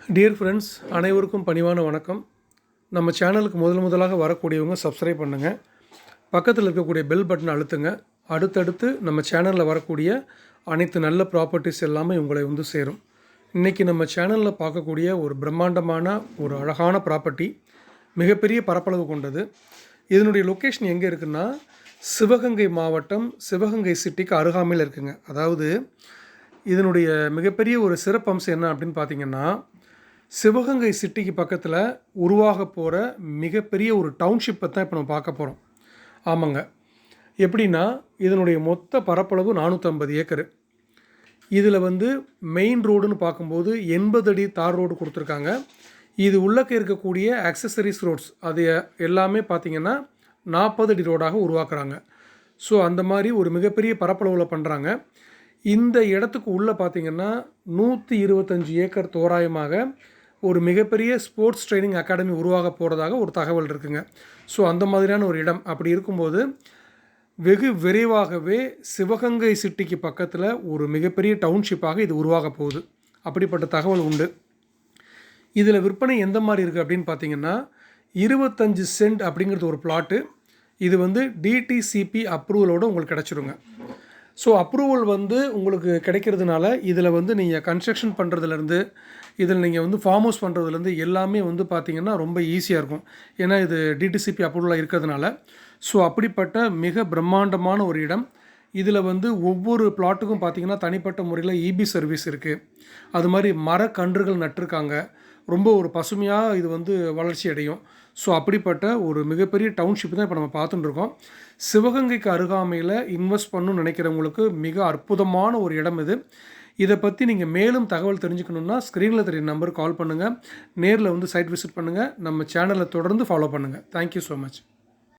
Dear friends, அனைவருக்கும் பணிவான வணக்கம். நம்ம சேனலுக்கு முதலாக வரக்கூடியவங்க சப்ஸ்கிரைப் பண்ணுங்கள். பக்கத்தில் இருக்கக்கூடிய பெல் பட்டனை அழுத்துங்க. அடுத்தடுத்து நம்ம சேனலில் வரக்கூடிய அனைத்து நல்ல ப்ராப்பர்ட்டிஸ் எல்லாமே உங்களை வந்து சேரும். இன்றைக்கி நம்ம சேனலில் பார்க்கக்கூடிய ஒரு பிரம்மாண்டமான ஒரு அழகான ப்ராப்பர்ட்டி, மிகப்பெரிய பரப்பளவு கொண்டது. இதனுடைய லொக்கேஷன் எங்கே இருக்குன்னா, சிவகங்கை மாவட்டம், சிவகங்கை சிட்டிக்கு அருகாமையில் இருக்குங்க. அதாவது இதனுடைய மிகப்பெரிய ஒரு சிறப்பம்சம் என்ன அப்படின்னு பார்த்தீங்கன்னா, சிவகங்கை சிட்டிக்கு பக்கத்தில் உருவாக போகிற மிகப்பெரிய ஒரு டவுன்ஷிப்பை தான் இப்போ நம்ம பார்க்க போகிறோம். ஆமாங்க, எப்படின்னா இதனுடைய மொத்த பரப்பளவு 450 ஏக்கரு. இதில் வந்து மெயின் ரோடுன்னு பார்க்கும்போது 80 அடி தார் ரோடு கொடுத்துருக்காங்க. இது உள்ளக்க இருக்கக்கூடிய ஆக்சசரிஸ் ரோட்ஸ் அது எல்லாமே பார்த்திங்கன்னா 40 அடி ரோடாக உருவாக்குறாங்க. ஸோ அந்த மாதிரி ஒரு மிகப்பெரிய பரப்பளவில் பண்ணுறாங்க. இந்த இடத்துக்கு உள்ளே பார்த்திங்கன்னா 125 ஏக்கர் தோராயமாக ஒரு மிகப்பெரிய ஸ்போர்ட்ஸ் ட்ரைனிங் அகாடமி உருவாக போகிறதாக ஒரு தகவல் இருக்குங்க. ஸோ அந்த மாதிரியான ஒரு இடம். அப்படி இருக்கும்போது வெகு விரைவாகவே சிவகங்கை சிட்டிக்கு பக்கத்தில் ஒரு மிகப்பெரிய டவுன்ஷிப்பாக இது உருவாக போகுது. அப்படிப்பட்ட தகவல் உண்டு. இதில் விற்பனை எந்த மாதிரி இருக்குது அப்படின்னு பார்த்தீங்கன்னா, 25 சென்ட் அப்படிங்கிறது ஒரு பிளாட்டு. இது வந்து டிடிசிபி அப்ரூவலோடு உங்களுக்கு கிடச்சிருங்க. ஸோ அப்ரூவல் வந்து உங்களுக்கு கிடைக்கிறதுனால இதில் வந்து நீங்கள் கன்ஸ்ட்ரக்ஷன் பண்ணுறதுலேருந்து, இதில் நீங்கள் வந்து ஃபார்ம் ஹவுஸ் பண்ணுறதுலேருந்து எல்லாமே வந்து பார்த்திங்கன்னா ரொம்ப ஈஸியாக இருக்கும். ஏன்னா இது டிடிசிபி அப்ரூவலாக இருக்கிறதுனால. ஸோ அப்படிப்பட்ட மிக பிரம்மாண்டமான ஒரு இடம். இதில் வந்து ஒவ்வொரு பிளாட்டுக்கும் பார்த்திங்கன்னா தனிப்பட்ட முறையில் இபி சர்வீஸ் இருக்குது. அது மாதிரி மரக்கன்றுகள் நட்டிருக்காங்க. ரொம்ப ஒரு பசுமையாக இது வந்து வளர்ச்சி அடையும். ஸோ அப்படிப்பட்ட ஒரு மிகப்பெரிய டவுன்ஷிப் தான் இப்போ நம்ம பார்த்துட்டுருக்கோம். சிவகங்கைக்கு அருகாமையில் இன்வெஸ்ட் பண்ணணும்னு நினைக்கிறவங்களுக்கு மிக அற்புதமான ஒரு இடம் இது. இதை பற்றி நீங்கள் மேலும் தகவல் தெரிஞ்சுக்கணுன்னா ஸ்க்ரீனில் தெரிய நம்பருக்கு கால் பண்ணுங்கள். நேரில் வந்து சைட் விசிட் பண்ணுங்கள். நம்ம சேனலை தொடர்ந்து ஃபாலோ பண்ணுங்கள். Thank you so much.